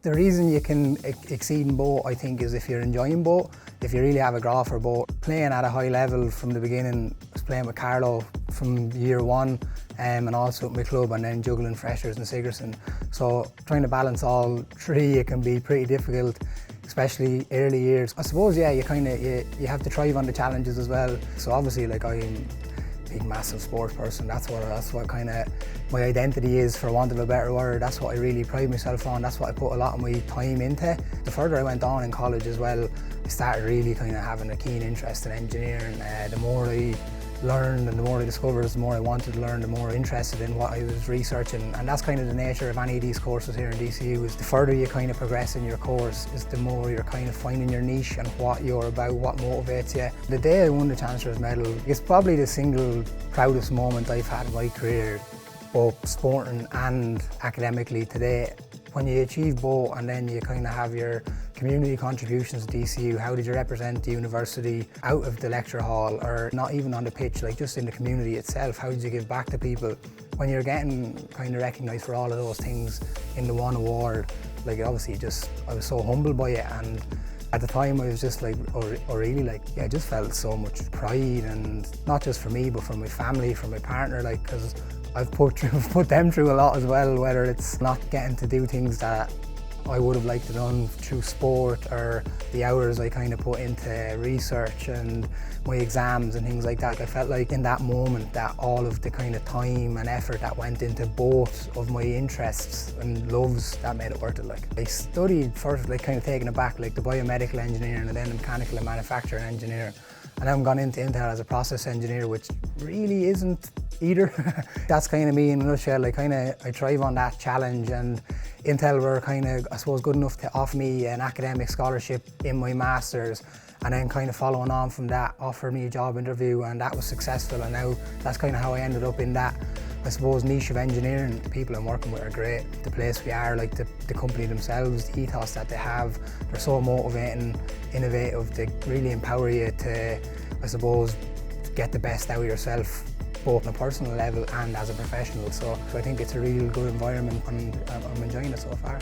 The reason you can exceed in both, I think, is if you're enjoying both, if you really have a graph for both. Playing at a high level from the beginning, I was playing with Carlo from year one, and also with my club, and then juggling freshers and Sigerson. So trying to balance all three, it can be pretty difficult, especially early years. I suppose, yeah, you have to thrive on the challenges as well. So obviously, like, I'm a big, massive sports person. That's what kind of my identity is, for want of a better word. That's what I really pride myself on. That's what I put a lot of my time into. The further I went on in college as well, I started really kind of having a keen interest in engineering. The more I learned and the more I discovered, the more I wanted to learn, the more interested in what I was researching. And that's kind of the nature of any of these courses here in DCU, is the further you kind of progress in your course, is the more you're kind of finding your niche and what you're about, what motivates you. The day I won the Chancellor's Medal is probably the single proudest moment I've had in my career, both sporting and academically today. When you achieve both, and then you kind of have your community contributions to DCU, how did you represent the university out of the lecture hall, or not even on the pitch, like just in the community itself, how did you give back to people? When you're getting kind of recognised for all of those things in the one award, like, obviously I was so humbled by it, and at the time I was just like, I just felt so much pride, and not just for me, but for my family, for my partner, like, because I've put them through a lot as well, whether it's not getting to do things that I would have liked to done through sport, or the hours I kind of put into research and my exams and things like that. I felt like in that moment that all of the kind of time and effort that went into both of my interests and loves, that made it worth it. Like, I studied first, like, kind of taking it back, like the biomedical engineering, and then the mechanical and manufacturing engineering. And then I've gone into Intel as a process engineer, which really isn't either. That's kind of me in a nutshell. I thrive on that challenge, and Intel were kind of, I suppose, good enough to offer me an academic scholarship in my master's, and then kind of following on from that, offered me a job interview, and that was successful, and now that's kind of how I ended up in that, I suppose, niche of engineering. The people I'm working with are great. The place we are, like the company themselves, the ethos that they have, they're so motivating, innovative. They really empower you to, I suppose, get the best out of yourself, both on a personal level and as a professional. So I think it's a real good environment, and I'm enjoying it so far.